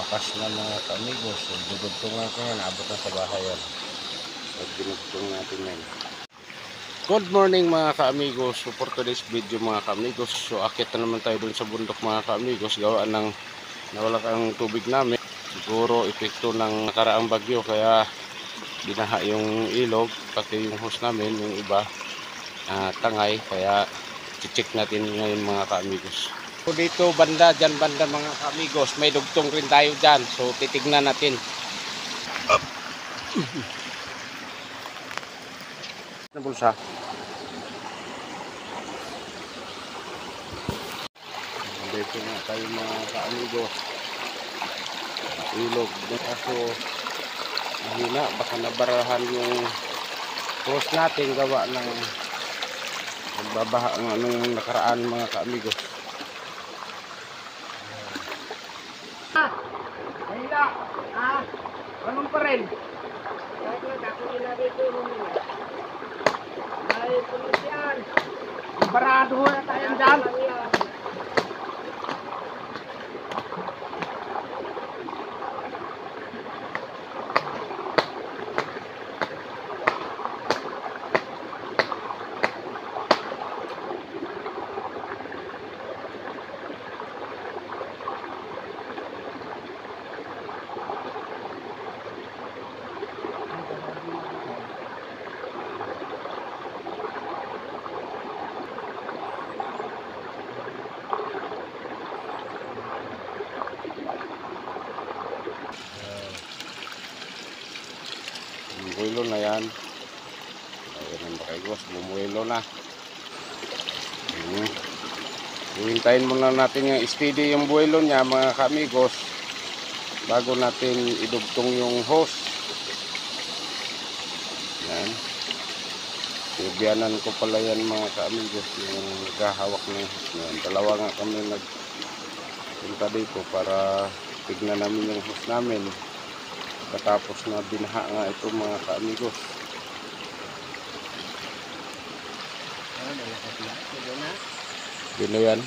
malakas na mga ka-amigos. Dudugtungan ko yan, abot na sa bahay yan. Pag dinugtong natin yan. Good morning mga ka-amigos. So for today's video mga ka-amigos, so akit na naman tayo dun sa bundok mga ka-amigos. Gawa ng nawala ang tubig namin. Siguro epekto ng nakaraang bagyo, kaya binaha yung ilog, pati yung hose namin, yung iba tangay, kaya check natin ngayon mga ka-amigos. So dito banda, dyan banda mga ka-amigos, may dugtong rin tayo dyan, so titignan natin. Na bulsa. Dito nga tayo mga ka-amigos, ilog, kaso mahina, baka nabarahan yung hose natin gawa ng nagbabaha ng anong nakaraan mga ka-amigos. Mahina, ganun pa rin. Kahit lang ako nilagay ko nila. Ay, pulis yan. Barado na tayo dyan. Bumuelo na yan. Ayan ang bakigos, bumuelo na. Hintayin muna natin yung steady yung buelo niya mga ka-amigos bago natin idugtong yung hose. Yan. Ibianan ko pala yan mga ka-amigos, yung naghahawak ng hose na yan. Dalawa nga kami nagpunta dito para tignan namin yung hose namin. Katapos na binaha nga ito mga ka-amigos. Bino yan.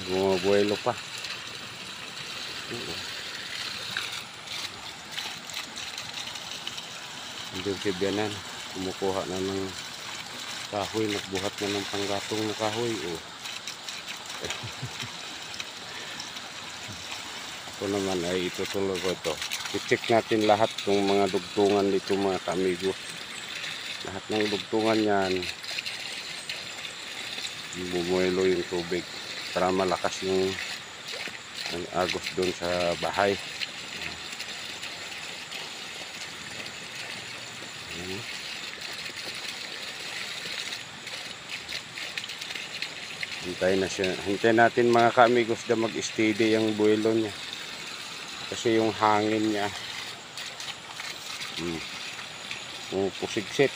Bumabuelo pa. Hindi si Bianan kumukuha na ng kahoy, nagbuhat na ng panggatong na kahoy. Ako naman ay itutuloy ko ito. I-check natin lahat ng mga dugtungan dito mga ka-amigos. Lahat ng dugtungan yan, bumuelo yung tubig para malakas yung agos doon sa bahay. Hintayin natin mga ka-amigos na mag-steady yung buelo niya kasi yung hangin niya pusigsit.